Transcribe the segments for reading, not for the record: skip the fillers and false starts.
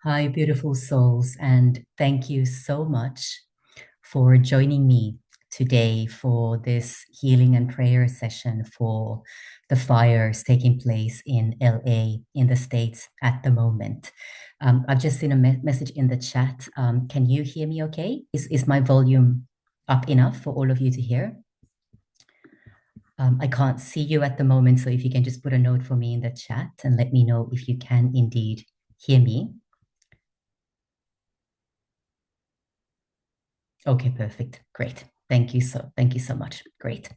Hi, beautiful souls, and thank you so much for joining me today for this healing and prayer session for the fires taking place in LA in the States at the moment. I've just seen a message in the chat. Can you hear me okay? Is my volume up enough for all of you to hear? I can't see you at the moment, so if you can just put a note for me in the chat and let me know if you can indeed hear me. Okay, perfect. Great. Thank you so much. Great.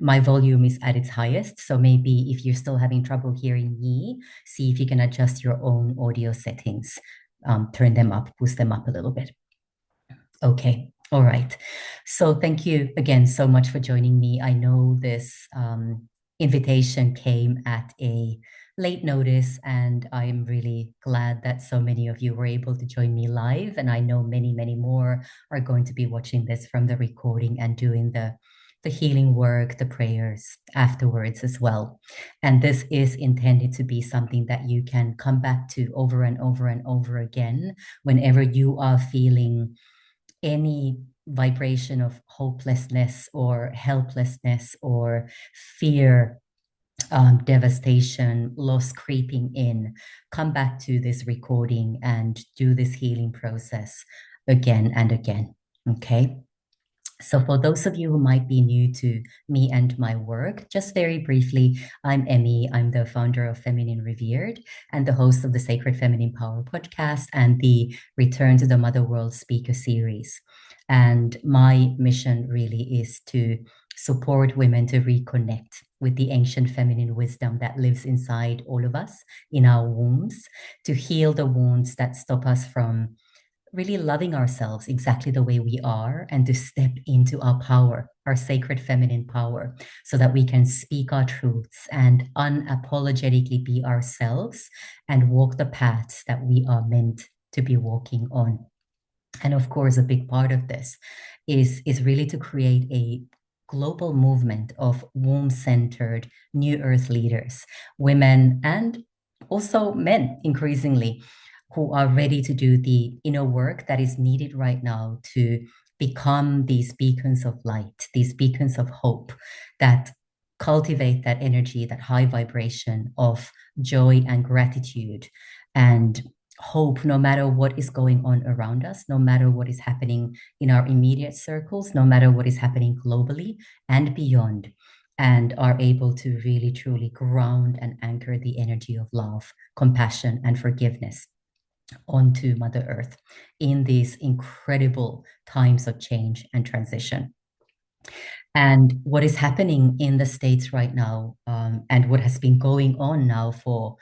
My volume is at its highest, so maybe if you're still having trouble hearing me, see if you can adjust your own audio settings. Turn them up, boost them up a little bit. Okay. All right. So thank you again so much for joining me. I know this invitation came at a late notice, and I am really glad that so many of you were able to join me live. And I know many, many more are going to be watching this from the recording and doing the healing work, the prayers afterwards as well. And this is intended to be something that you can come back to over and over and over again whenever you are feeling any vibration of hopelessness or helplessness or fear, devastation, loss creeping in. Come back to this recording and do this healing process again and again. Okay. So, for those of you who might be new to me and my work, just very briefly, I'm Emmy. I'm the founder of Feminine Revered and the host of the Sacred Feminine Power podcast and the Return to the Mother World speaker series. And my mission really is to support women to reconnect with the ancient feminine wisdom that lives inside all of us in our wombs, to heal the wounds that stop us from really loving ourselves exactly the way we are and to step into our power, our sacred feminine power, so that we can speak our truths and unapologetically be ourselves and walk the paths that we are meant to be walking on. And of course, a big part of this is really to create a global movement of womb-centered new earth leaders, women and also men increasingly, who are ready to do the inner work that is needed right now to become these beacons of light, these beacons of hope that cultivate that energy, that high vibration of joy and gratitude and hope, no matter what is going on around us, no matter what is happening in our immediate circles, no matter what is happening globally and beyond, and are able to really truly ground and anchor the energy of love, compassion, and forgiveness onto Mother Earth in these incredible times of change and transition. And what is happening in the States right now, and what has been going on now for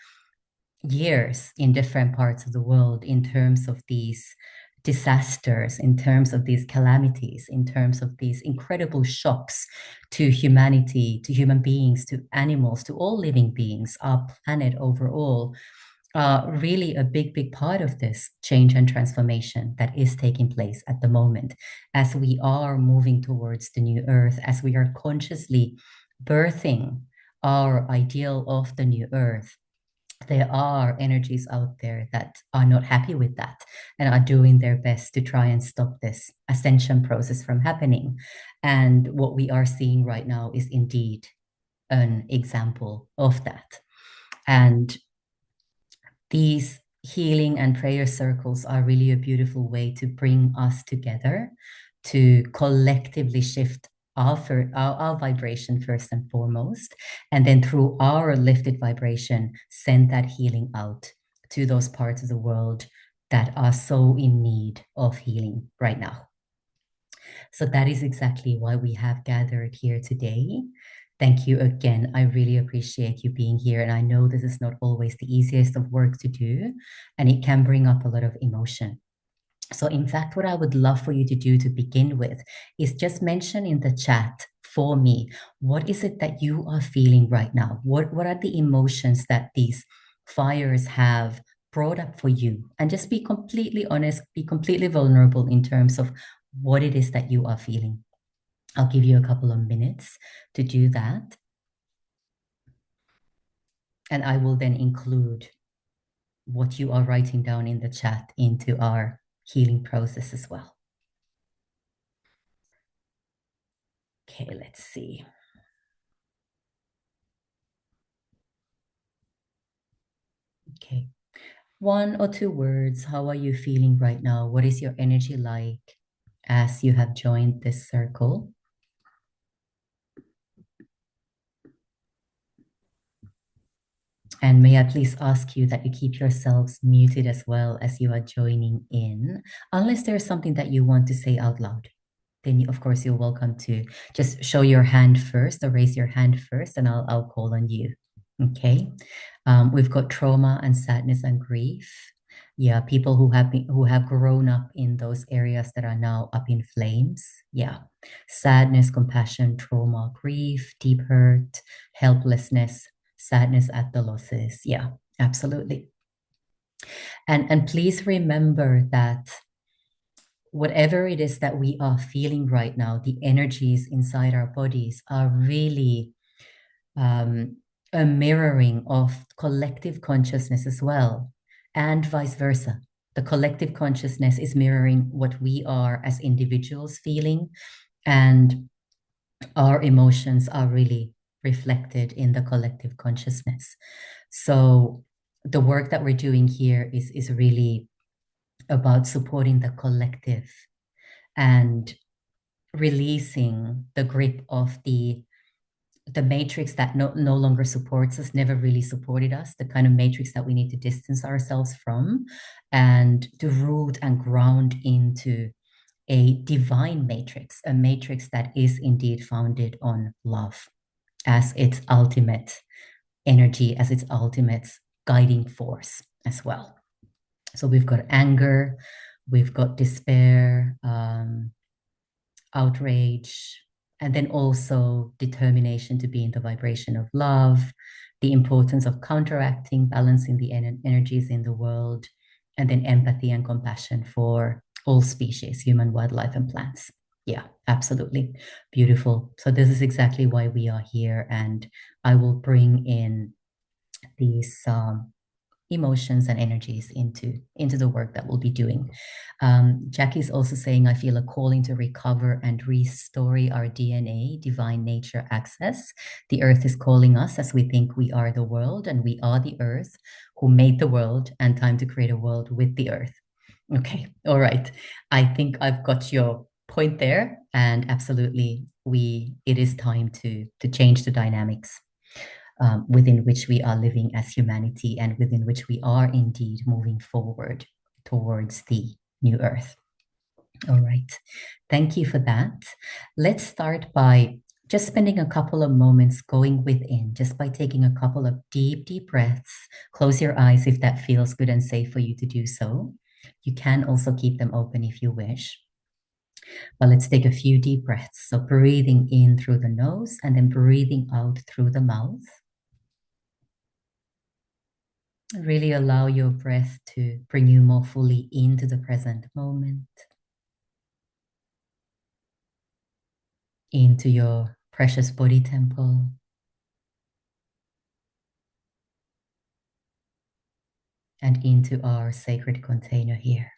years in different parts of the world in terms of these disasters, in terms of these calamities, in terms of these incredible shocks to humanity, to human beings, to animals, to all living beings, our planet overall, really a big, big part of this change and transformation that is taking place at the moment as we are moving towards the new earth, as we are consciously birthing our ideal of the new earth. There are energies out there that are not happy with that and are doing their best to try and stop this ascension process from happening. And what we are seeing right now is indeed an example of that. And these healing and prayer circles are really a beautiful way to bring us together, to collectively shift our vibration first and foremost, and then through our lifted vibration, send that healing out to those parts of the world that are so in need of healing right now. So that is exactly why we have gathered here today. Thank you again. I really appreciate you being here. And I know this is not always the easiest of work to do, and it can bring up a lot of emotion. So, in fact, what I would love for you to do to begin with is just mention in the chat for me, what is it that you are feeling right now? What are the emotions that these fires have brought up for you? And just be completely honest, be completely vulnerable in terms of what it is that you are feeling. I'll give you a couple of minutes to do that. And I will then include what you are writing down in the chat into our healing process as well. Okay, let's see. Okay. 1 or 2 words. How are you feeling right now? What is your energy like as you have joined this circle? And may I please ask you that you keep yourselves muted as well as you are joining in, unless there's something that you want to say out loud. Then, of course, you're welcome to just show your hand first or raise your hand first, and I'll call on you. Okay. We've got trauma and sadness and grief. Yeah, people who have grown up in those areas that are now up in flames. Yeah, sadness, compassion, trauma, grief, deep hurt, helplessness, sadness at the losses. Yeah, absolutely. And please remember that whatever it is that we are feeling right now, the energies inside our bodies are really a mirroring of collective consciousness as well, and vice versa. The collective consciousness is mirroring what we are as individuals feeling, and our emotions are really reflected in the collective consciousness. So the work that we're doing here is really about supporting the collective and releasing the grip of the matrix that no longer supports us, never really supported us, the kind of matrix that we need to distance ourselves from, and to root and ground into a divine matrix, a matrix that is indeed founded on love as its ultimate energy, as its ultimate guiding force as well. So we've got anger, we've got despair, outrage, and then also determination to be in the vibration of love, the importance of counteracting, balancing the energies in the world, and then empathy and compassion for all species, human, wildlife, and plants. Yeah, absolutely. Beautiful. So this is exactly why we are here. And I will bring in these emotions and energies into the work that we'll be doing. Jackie's also saying, I feel a calling to recover and restore our DNA, divine nature access. The earth is calling us as we think we are the world, and we are the earth who made the world, and time to create a world with the earth. Okay, all right. I think I've got your point there, and absolutely, it is time to change the dynamics within which we are living as humanity, and within which we are indeed moving forward towards the new earth. All right. Thank you for that. Let's start by just spending a couple of moments going within, just by taking a couple of deep breaths. Close your eyes if that feels good and safe for you to do so. You can also keep them open if you wish. But let's take a few deep breaths. So breathing in through the nose and then breathing out through the mouth. Really allow your breath to bring you more fully into the present moment, into your precious body temple, and into our sacred container here.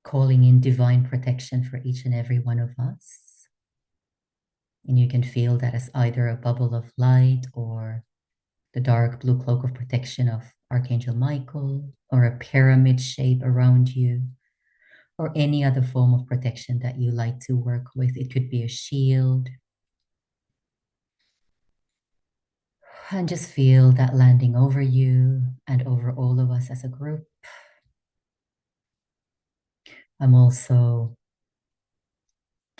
Calling in divine protection for each and every one of us. And you can feel that as either a bubble of light or the dark blue cloak of protection of Archangel Michael, or a pyramid shape around you, or any other form of protection that you like to work with. It could be a shield. And just feel that landing over you and over all of us as a group. I'm also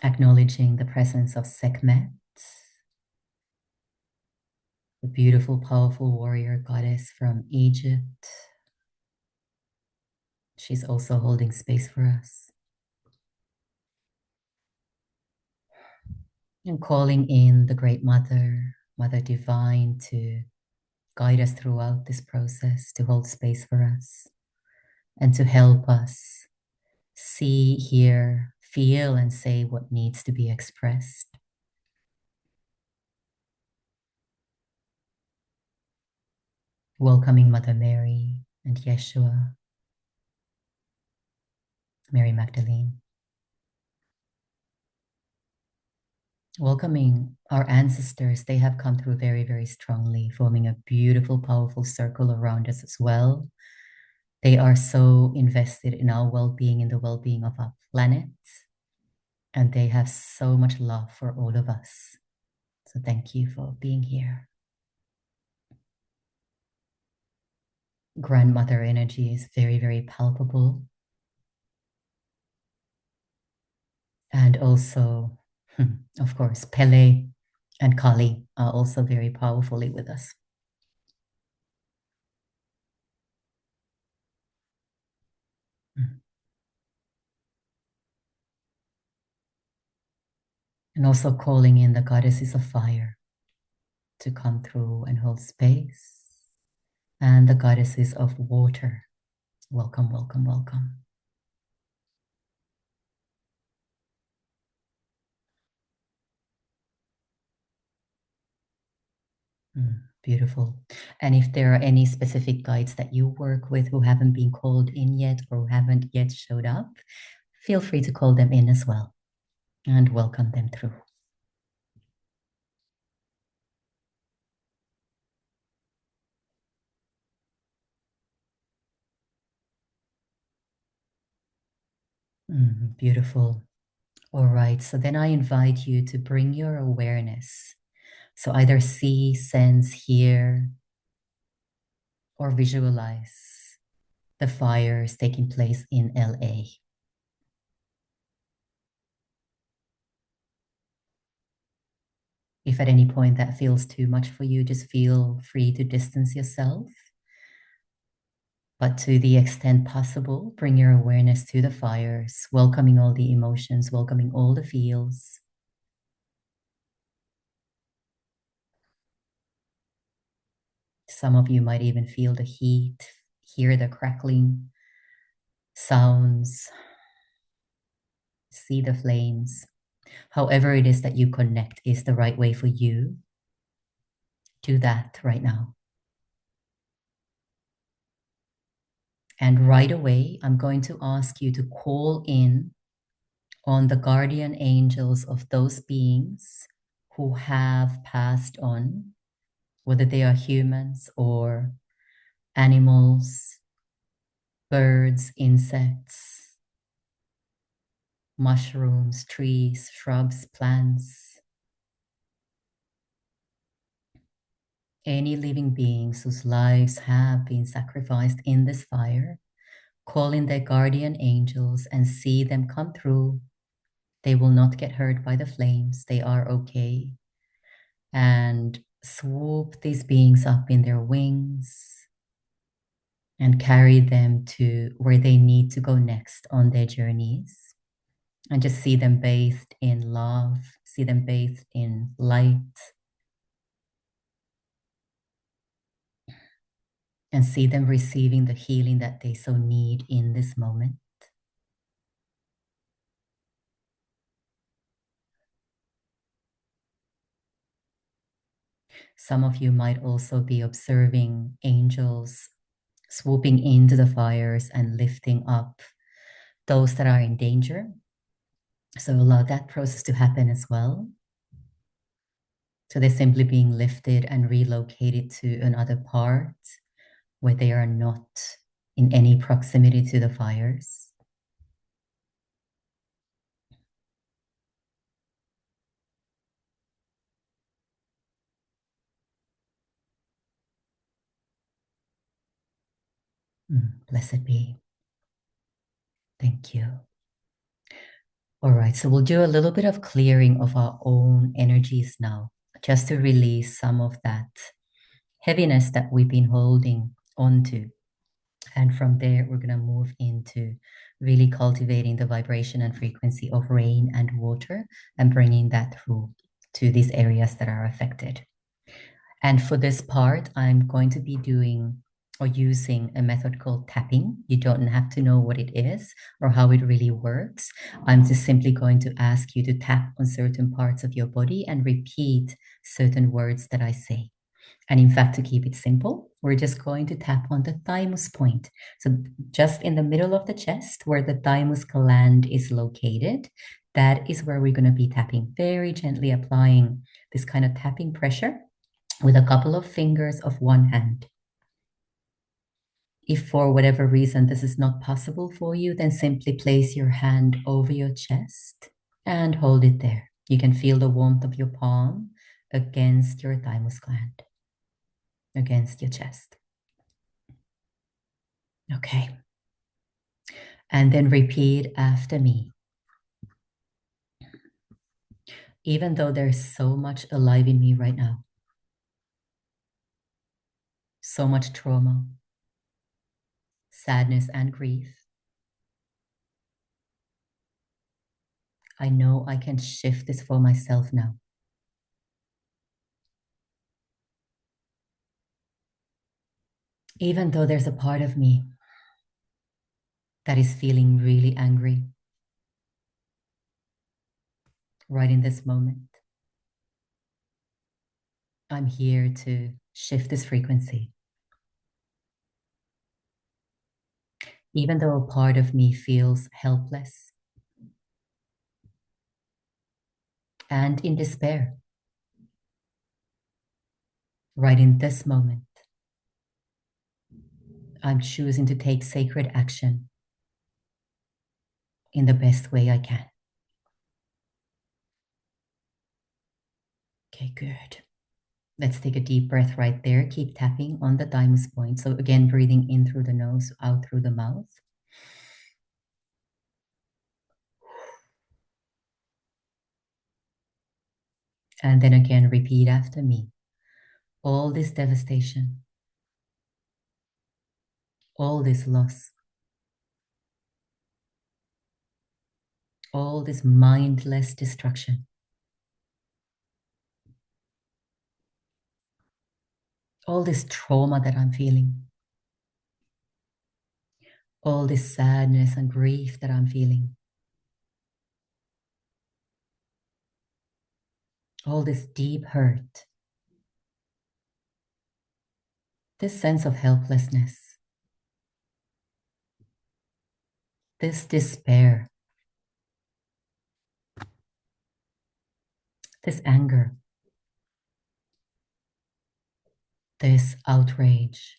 acknowledging the presence of Sekhmet, the beautiful, powerful warrior goddess from Egypt. She's also holding space for us. And calling in the Great Mother, Mother Divine, to guide us throughout this process, to hold space for us, and to help us see, hear, feel and say what needs to be expressed. Welcoming Mother Mary and Yeshua, Mary Magdalene. Welcoming our ancestors. They have come through very, very strongly, forming a beautiful, powerful circle around us as well. They are so invested in our well-being, in the well-being of our planet, and they have so much love for all of us. So thank you for being here. Grandmother energy is very, very palpable. And also, of course, Pele and Kali are also very powerfully with us. And also calling in the goddesses of fire to come through and hold space. And the goddesses of water. Welcome, welcome, welcome. Beautiful. And if there are any specific guides that you work with who haven't been called in yet or who haven't yet showed up, feel free to call them in as well and welcome them through. Beautiful. All right. So then I invite you to bring your awareness. So either see, sense, hear, or visualize the fires taking place in LA. If at any point that feels too much for you, just feel free to distance yourself. But to the extent possible, bring your awareness to the fires, welcoming all the emotions, welcoming all the feels. Some of you might even feel the heat, hear the crackling sounds, see the flames. However it is that you connect is the right way for you. Do that right now. And right away, I'm going to ask you to call in on the guardian angels of those beings who have passed on, whether they are humans or animals, birds, insects, mushrooms, trees, shrubs, plants, any living beings whose lives have been sacrificed in this fire. Call in their guardian angels and see them come through. They will not get hurt by the flames. They are okay. And swoop these beings up in their wings and carry them to where they need to go next on their journeys. And just see them bathed in love, see them bathed in light, and see them receiving the healing that they so need in this moment. Some of you might also be observing angels swooping into the fires and lifting up those that are in danger. So allow that process to happen as well. So they're simply being lifted and relocated to another part where they are not in any proximity to the fires. Blessed be. Thank you. All right, so we'll do a little bit of clearing of our own energies now, just to release some of that heaviness that we've been holding onto. And from there, we're going to move into really cultivating the vibration and frequency of rain and water and bringing that through to these areas that are affected. And for this part, I'm going to be doing or using a method called tapping. You don't have to know what it is or how it really works. I'm just simply going to ask you to tap on certain parts of your body and repeat certain words that I say. And in fact, to keep it simple, we're just going to tap on the thymus point. So just in the middle of the chest where the thymus gland is located, that is where we're going to be tapping, very gently applying this kind of tapping pressure with a couple of fingers of one hand. If for whatever reason this is not possible for you, then simply place your hand over your chest and hold it there. You can feel the warmth of your palm against your thymus gland, against your chest. Okay. And then repeat after me. Even though there's so much alive in me right now, so much trauma, sadness, and grief, I know I can shift this for myself now. Even though there's a part of me that is feeling really angry right in this moment, I'm here to shift this frequency. Even though a part of me feels helpless and in despair right in this moment, I'm choosing to take sacred action in the best way I can. Okay, good. Let's take a deep breath right there. Keep tapping on the thymus point. So again, breathing in through the nose, out through the mouth. And then again, repeat after me. All this devastation, all this loss, all this mindless destruction, all this trauma that I'm feeling, all this sadness and grief that I'm feeling, all this deep hurt, this sense of helplessness, this despair, this anger, this outrage,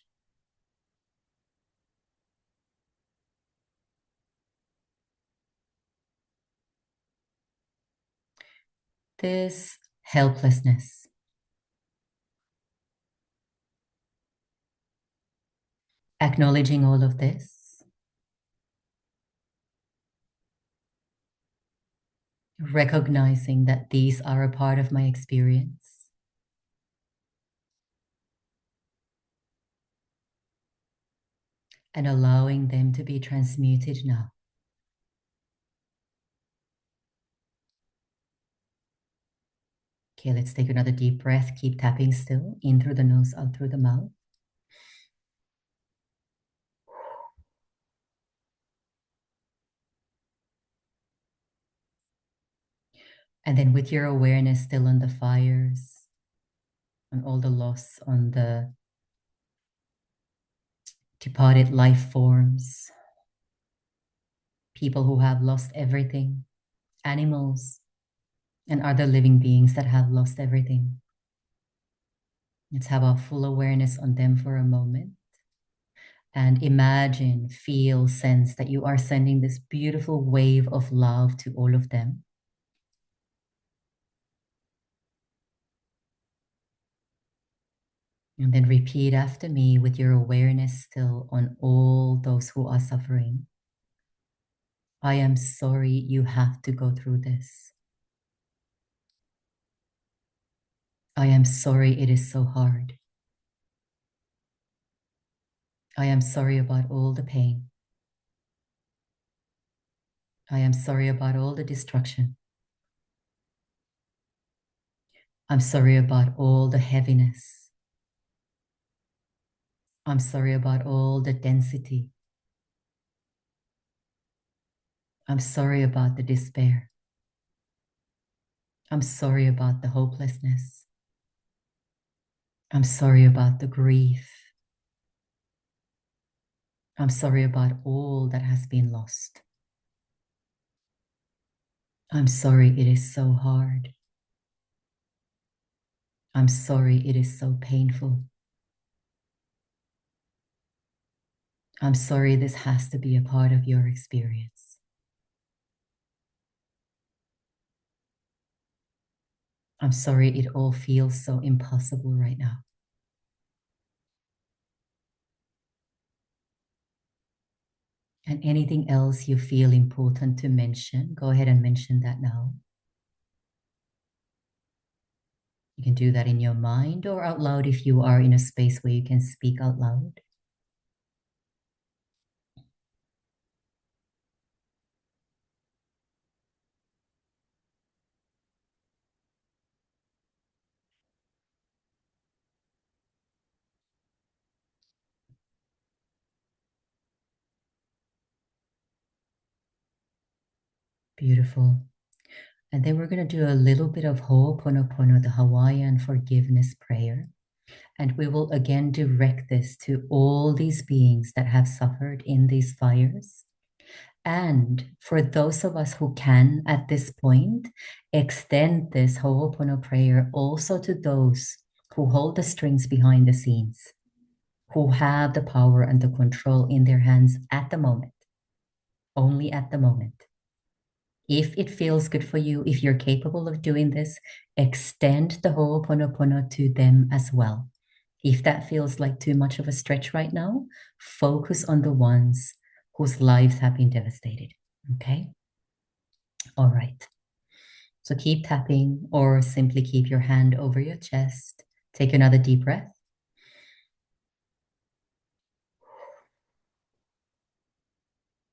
this helplessness. Acknowledging all of this, recognizing that these are a part of my experience, and allowing them to be transmuted now. Okay, let's take another deep breath. Keep tapping still, in through the nose, out through the mouth. And then with your awareness still on the fires, on all the loss, on the departed life forms, people who have lost everything, animals, and other living beings that have lost everything. Let's have our full awareness on them for a moment. And imagine, feel, sense that you are sending this beautiful wave of love to all of them. And then repeat after me with your awareness still on all those who are suffering. I am sorry you have to go through this. I am sorry it is so hard. I am sorry about all the pain. I am sorry about all the destruction. I'm sorry about all the heaviness. I'm sorry about all the density. I'm sorry about the despair. I'm sorry about the hopelessness. I'm sorry about the grief. I'm sorry about all that has been lost. I'm sorry it is so hard. I'm sorry it is so painful. I'm sorry this has to be a part of your experience. I'm sorry it all feels so impossible right now. And anything else you feel important to mention, go ahead and mention that now. You can do that in your mind or out loud if you are in a space where you can speak out loud. Beautiful. And then we're going to do a little bit of Ho'oponopono, the Hawaiian forgiveness prayer. And we will again direct this to all these beings that have suffered in these fires. And for those of us who can at this point, extend this Ho'opono prayer also to those who hold the strings behind the scenes, who have the power and the control in their hands at the moment, only at the moment. If it feels good for you, if you're capable of doing this, extend the Ho'oponopono to them as well. If that feels like too much of a stretch right now, focus on the ones whose lives have been devastated. Okay? All right. So keep tapping or simply keep your hand over your chest. Take another deep breath.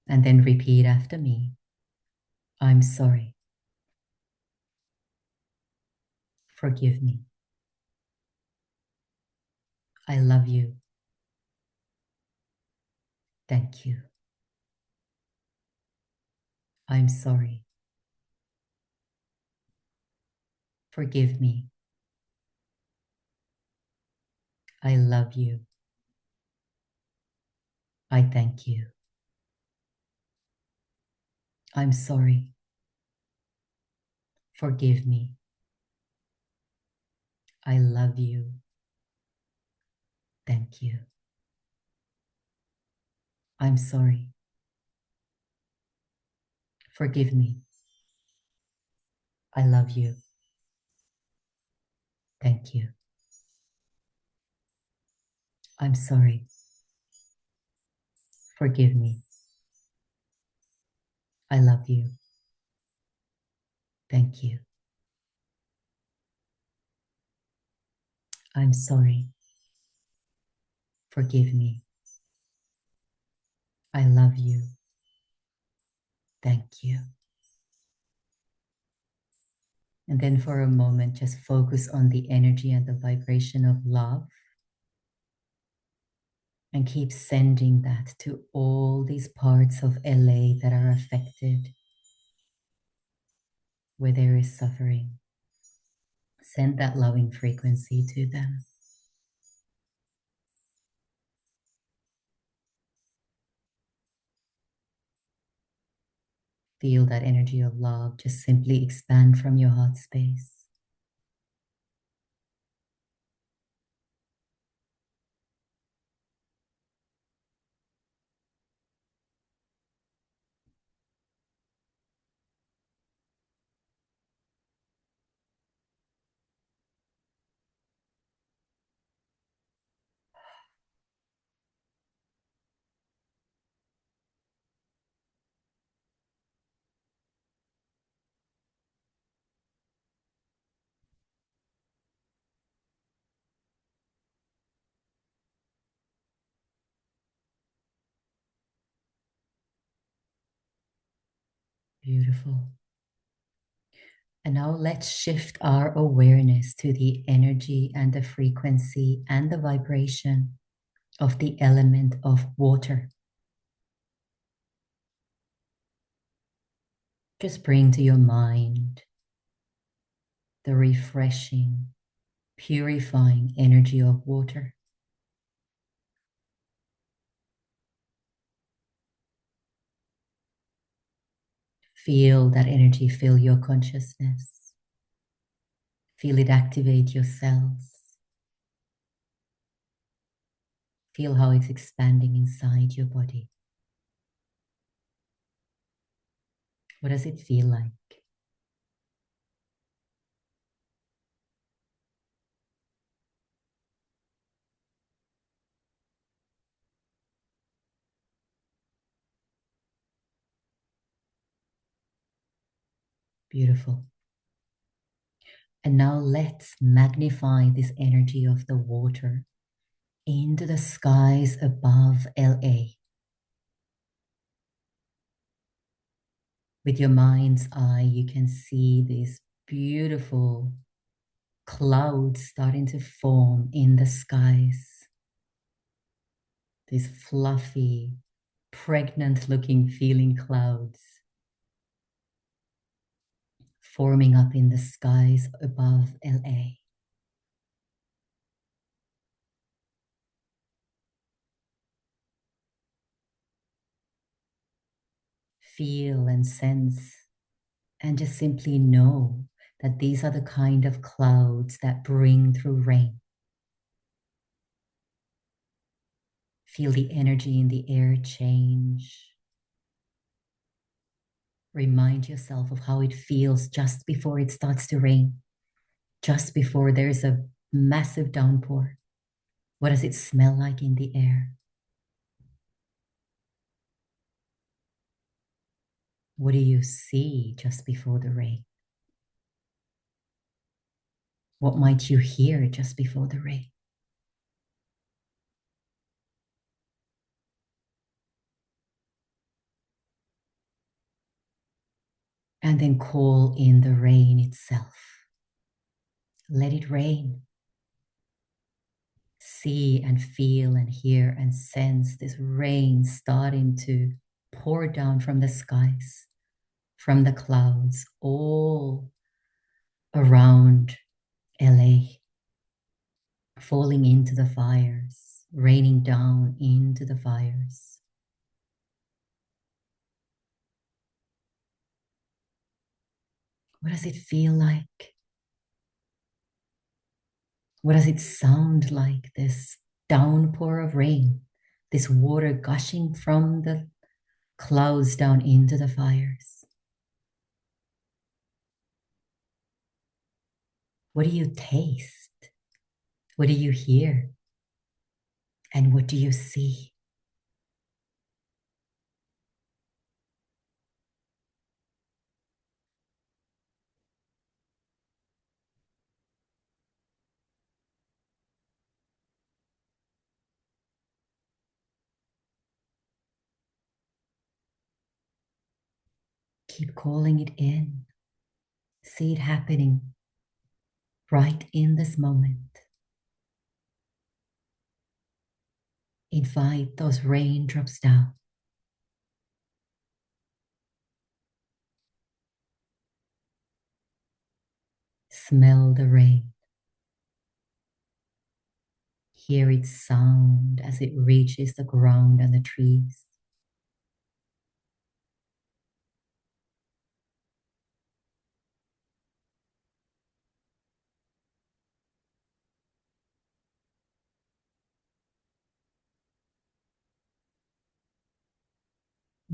And then repeat after me. I'm sorry. Forgive me. I love you. Thank you. I'm sorry. Forgive me. I love you. I thank you. I'm sorry. Forgive me. I love you. Thank you. I'm sorry. Forgive me. I love you. Thank you. I'm sorry. Forgive me. I love you. Thank you. I'm sorry. Forgive me. I love you. Thank you. And then for a moment, just focus on the energy and the vibration of love. And keep sending that to all these parts of LA that are affected, where there is suffering. Send that loving frequency to them. Feel that energy of love just simply expand from your heart space. Beautiful. And now let's shift our awareness to the energy and the frequency and the vibration of the element of water. Just bring to your mind the refreshing, purifying energy of water. Feel that energy fill your consciousness. Feel it activate your cells. Feel how it's expanding inside your body. What does it feel like? Beautiful. And now let's magnify this energy of the water into the skies above LA. With your mind's eye, you can see these beautiful clouds starting to form in the skies. These fluffy, pregnant looking feeling clouds forming up in the skies above LA. Feel and sense and just simply know that these are the kind of clouds that bring through rain. Feel the energy in the air change. Remind yourself of how it feels just before it starts to rain, just before there's a massive downpour. What does it smell like in the air? What do you see just before the rain? What might you hear just before the rain? And then call in the rain itself. Let it rain. See and feel and hear and sense this rain starting to pour down from the skies, from the clouds, all around LA, falling into the fires, raining down into the fires. What does it feel like? What does it sound like, this downpour of rain, this water gushing from the clouds down into the fires? What do you taste? What do you hear? And what do you see? Keep calling it in. See it happening right in this moment. Invite those raindrops down. Smell the rain. Hear its sound as it reaches the ground and the trees.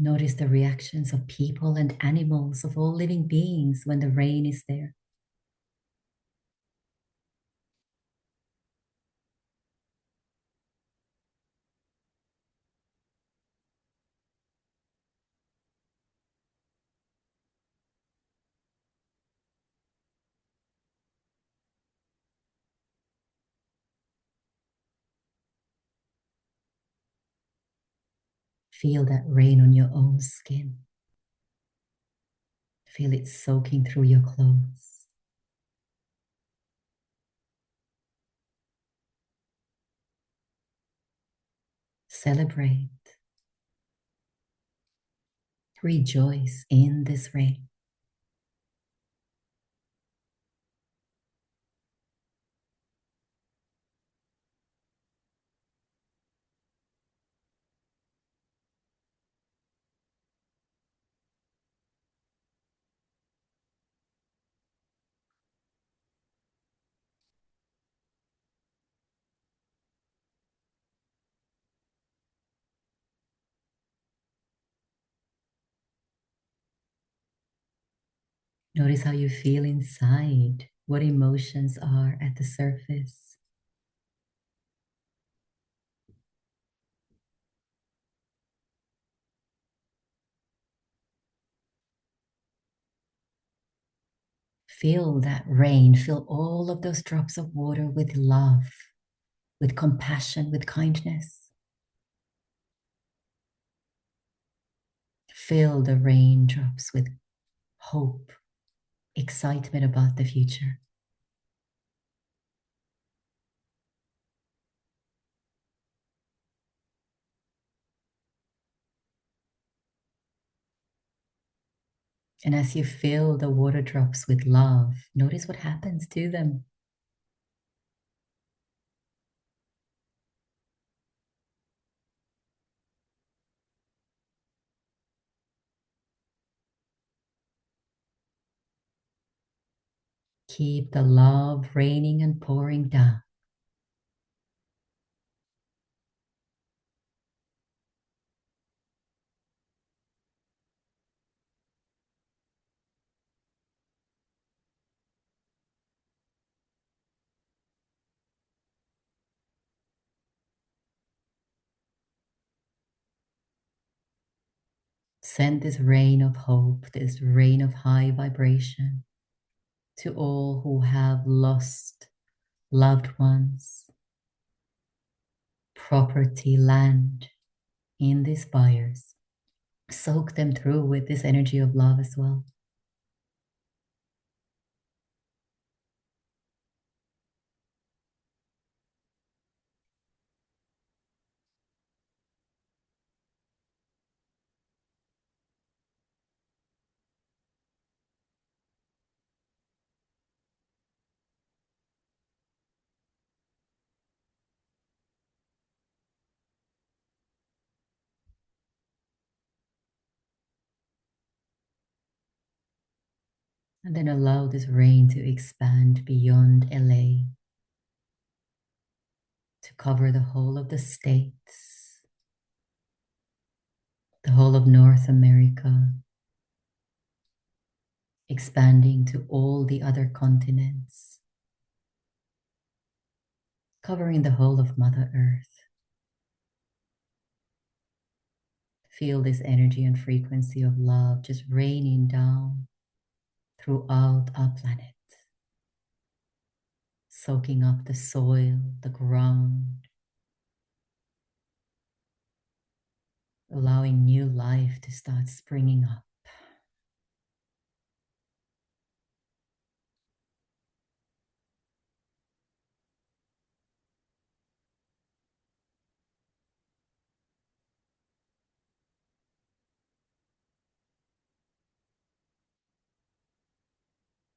Notice the reactions of people and animals, of all living beings when the rain is there. Feel that rain on your own skin. Feel it soaking through your clothes. celebrate, rejoice in this rain. Notice how you feel inside, what emotions are at the surface. Feel that rain, fill all of those drops of water with love, with compassion, with kindness. Fill the raindrops with hope, excitement about the future. And as you fill the water drops with love, notice what happens to them. Keep the love raining and pouring down. Send this rain of hope, this rain of high vibration to all who have lost loved ones, property, land in these fires. Soak them through with this energy of love as well. And then allow this rain to expand beyond LA, to cover the whole of the states, the whole of North America, expanding to all the other continents, covering the whole of Mother Earth. Feel this energy and frequency of love just raining down throughout our planet, soaking up the soil, the ground, allowing new life to start springing up.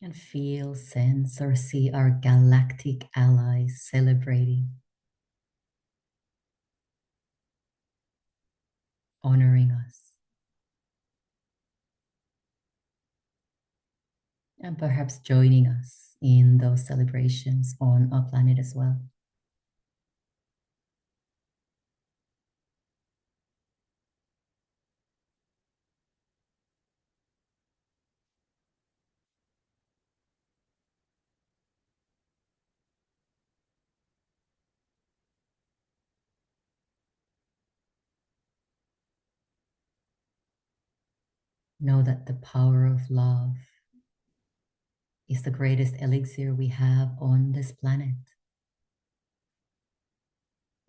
And feel, sense, or see our galactic allies celebrating, honoring us, and perhaps joining us in those celebrations on our planet as well. Know that the power of love is the greatest elixir we have on this planet.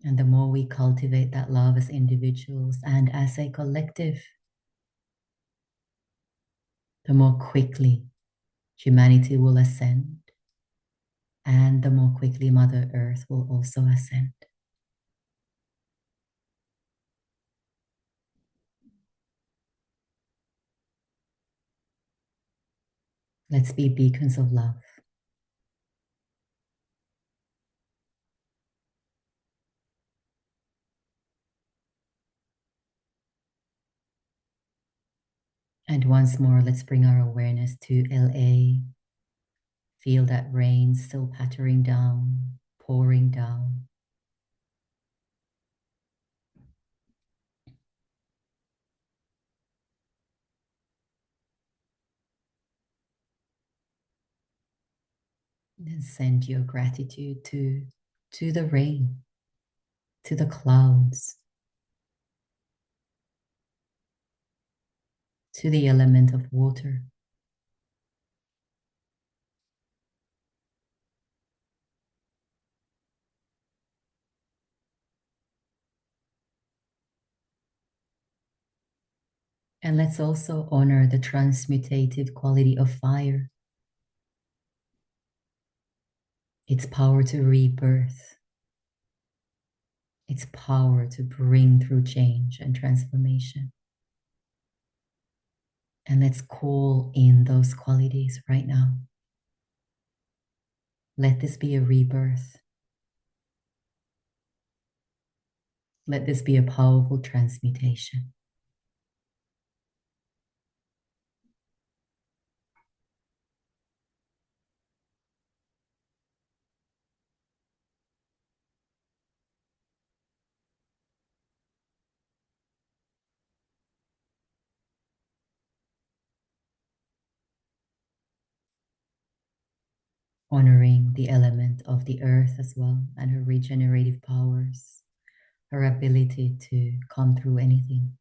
And the more we cultivate that love as individuals and as a collective, the more quickly humanity will ascend, and the more quickly Mother Earth will also ascend. Let's be beacons of love. And once more, let's bring our awareness to LA. Feel that rain still pattering down, pouring down. Then send your gratitude to the rain, to the clouds, to the element of water. And let's also honor the transmutative quality of fire, its power to rebirth, its power to bring through change and transformation. And let's call in those qualities right now. Let this be a rebirth. Let this be a powerful transmutation. Honoring the element of the earth as well and her regenerative powers, her ability to come through anything.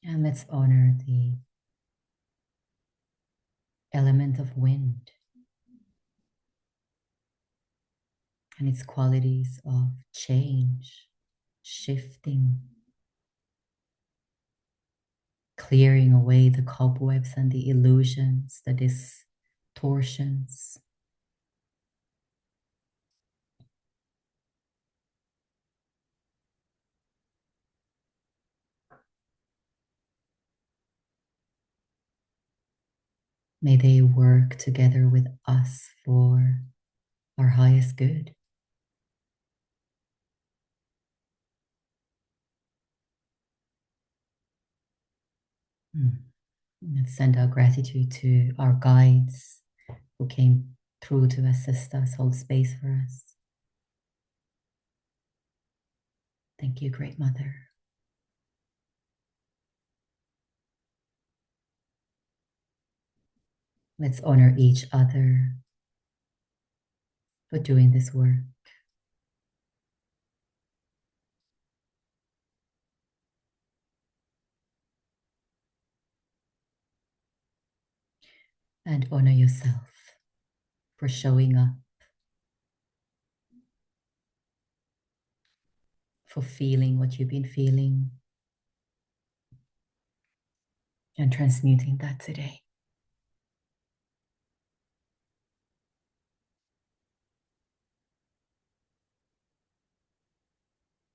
And let's honor the element of wind and its qualities of change, shifting, clearing away the cobwebs and the illusions, the distortions. May they work together with us for our highest good. Let's send our gratitude to our guides who came through to assist us, hold space for us. Thank you, Great Mother. Let's honor each other for doing this work. And honor yourself for showing up, for feeling what you've been feeling, and transmuting that today.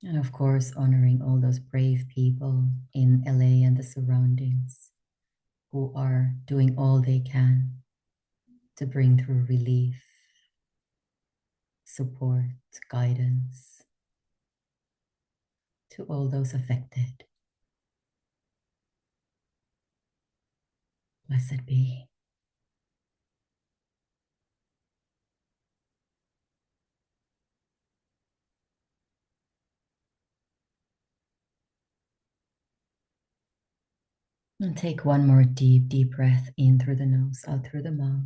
And of course, honoring all those brave people in LA and the surroundings who are doing all they can to bring through relief, support, guidance to all those affected. Blessed be. And take one more deep, deep breath in through the nose, out through the mouth.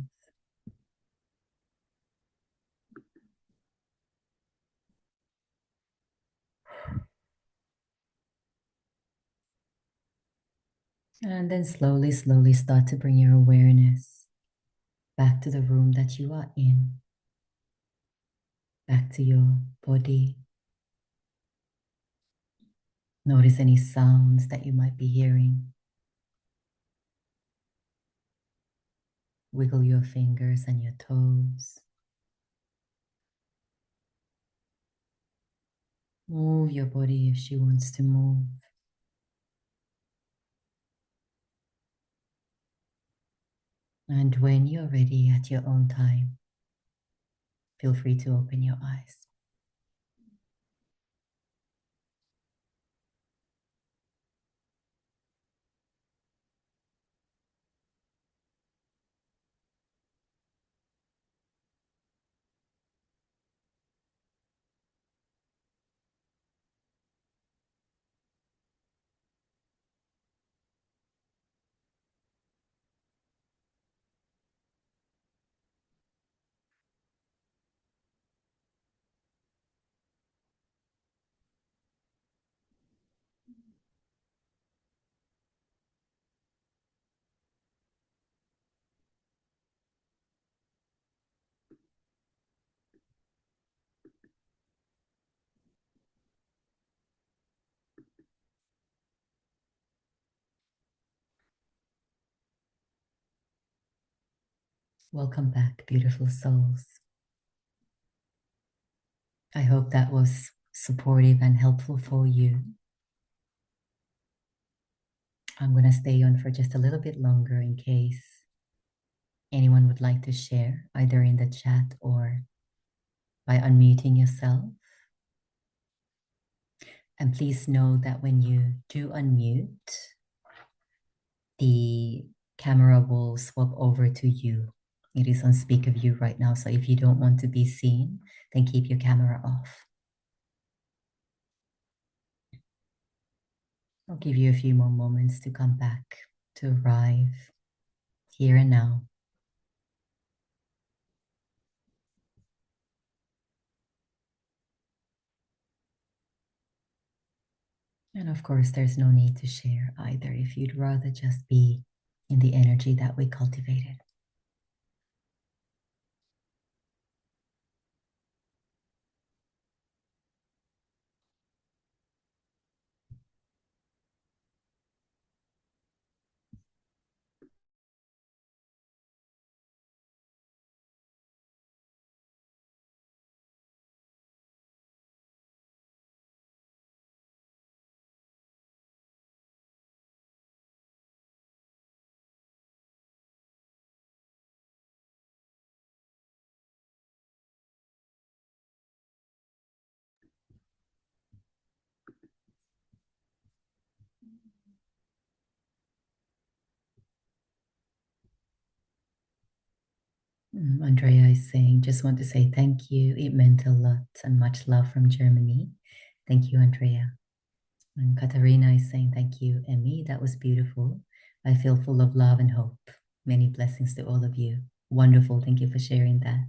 And then slowly, slowly start to bring your awareness back to the room that you are in, back to your body. Notice any sounds that you might be hearing. Wiggle your fingers and your toes. Move your body if she wants to move. And when you're ready at your own time, feel free to open your eyes. Welcome back, beautiful souls. I hope that was supportive and helpful for you. I'm going to stay on for just a little bit longer in case anyone would like to share, either in the chat or by unmuting yourself. And please know that when you do unmute, the camera will swap over to you. It is on speaker view right now. So if you don't want to be seen, then keep your camera off. I'll give you a few more moments to come back, to arrive here and now. And of course, there's no need to share either if you'd rather just be in the energy that we cultivated. Andrea is saying, just want to say thank you. It meant a lot and much love from Germany. Thank you, Andrea. And Katarina is saying, thank you, Emmy. That was beautiful. I feel full of love and hope. Many blessings to all of you. Wonderful. Thank you for sharing that.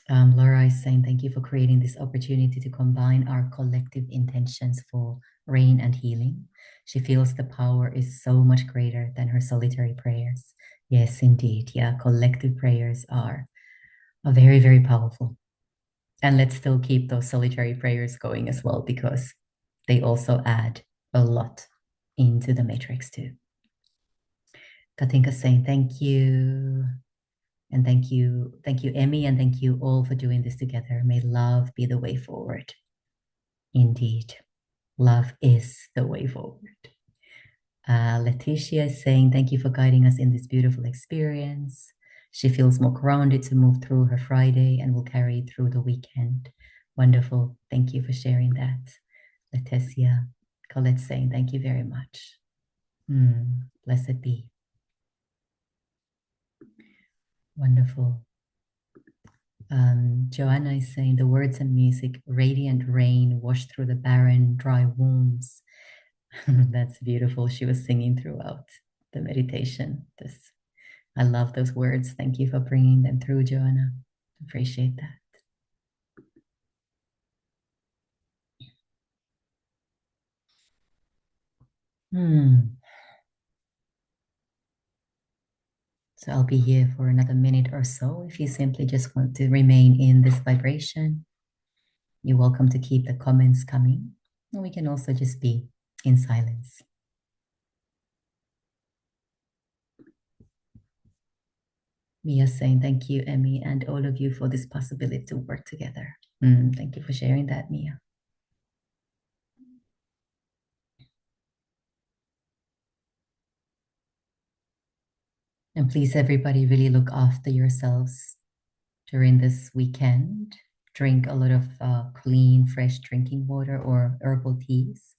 Laura is saying, thank you for creating this opportunity to combine our collective intentions for rain and healing. She feels the power is so much greater than her solitary prayers. Yes, indeed. Yeah, collective prayers are very, very powerful. And let's still keep those solitary prayers going as well, because they also add a lot into the matrix too. Katinka saying thank you. And thank you, Emmy, and thank you all for doing this together. May love be the way forward. Indeed, love is the way forward. Letitia is saying thank you for guiding us in this beautiful experience. She feels more grounded to move through her Friday and will carry it through the weekend. Wonderful. Thank you for sharing that. Leticia, Colette saying thank you very much. Blessed be. Wonderful. Joanna is saying the words and music, radiant rain washed through the barren, dry wombs. That's beautiful. She was singing throughout the meditation. I love those words. Thank you for bringing them through, Joanna. Appreciate that. So I'll be here for another minute or so. If you simply just want to remain in this vibration, you're welcome to keep the comments coming. And we can also just be in silence. Mia saying thank you, Emmy, and all of you for this possibility to work together. Thank you for sharing that, Mia. And please, everybody, really look after yourselves during this weekend. Drink a lot of clean, fresh drinking water or herbal teas.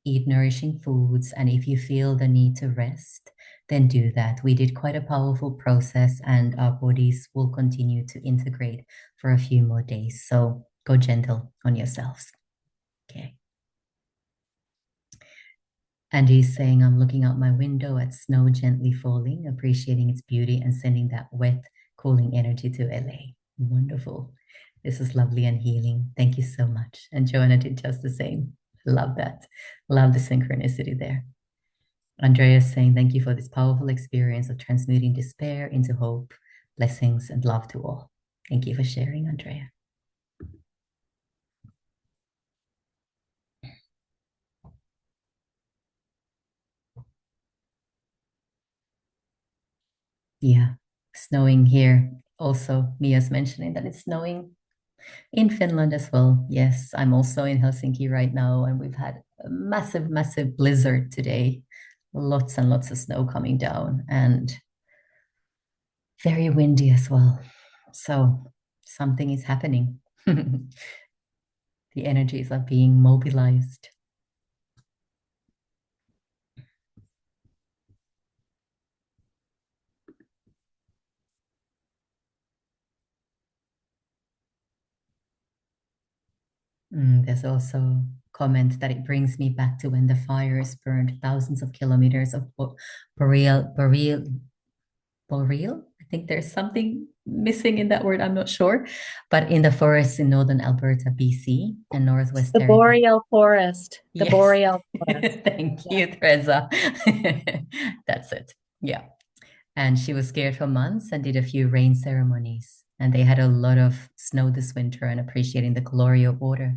Eat nourishing foods. And if you feel the need to rest, then do that. We did quite a powerful process, and our bodies will continue to integrate for a few more days. So go gentle on yourselves. Okay. And he's saying, I'm looking out my window at snow gently falling, appreciating its beauty and sending that wet, cooling energy to LA. Wonderful. This is lovely and healing. Thank you so much. And Joanna did just the same. Love that. Love the synchronicity there. Andrea is saying, thank you for this powerful experience of transmuting despair into hope, blessings, and love to all. Thank you for sharing, Andrea. Yeah, snowing here. Also, Mia's mentioning that it's snowing in Finland as well. Yes, I'm also in Helsinki right now, and we've had a massive, massive blizzard today. Lots and lots of snow coming down, and very windy as well. So something is happening. The energies are being mobilized. There's also comment that it brings me back to when the fires burned thousands of kilometers of boreal. I think there's something missing in that word. I'm not sure, but in the forests in northern Alberta, BC, and northwest The Arizona. boreal forest. The Yes. boreal forest. Thank Yeah. you, Teresa. That's it. Yeah. And she was scared for months and did a few rain ceremonies. And they had a lot of snow this winter and appreciating the glory of water.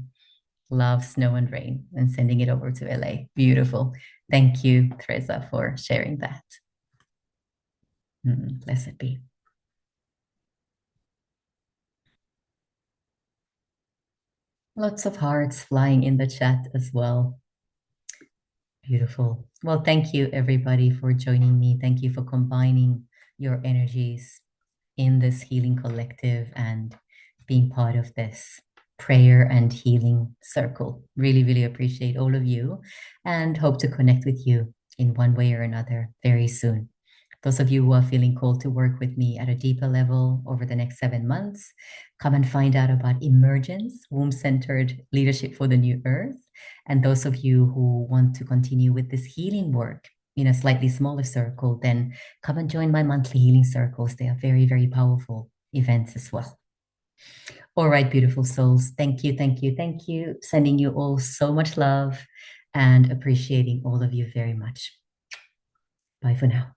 Love snow and rain and sending it over to LA. Beautiful. Thank you, Teresa, for sharing that. Blessed be. Lots of hearts flying in the chat as well. Beautiful. Well, thank you, everybody, for joining me. Thank you for combining your energies in this healing collective and being part of this prayer and healing circle. Really, really appreciate all of you and hope to connect with you in one way or another very soon. Those of you who are feeling called to work with me at a deeper level over the next 7 months, come and find out about Emergence, Womb Centered Leadership for the New Earth. And those of you who want to continue with this healing work in a slightly smaller circle, then come and join my monthly healing circles. They are very, very powerful events as well. All right, beautiful souls. Thank you, thank you, thank you. Sending you all so much love and appreciating all of you very much. Bye for now.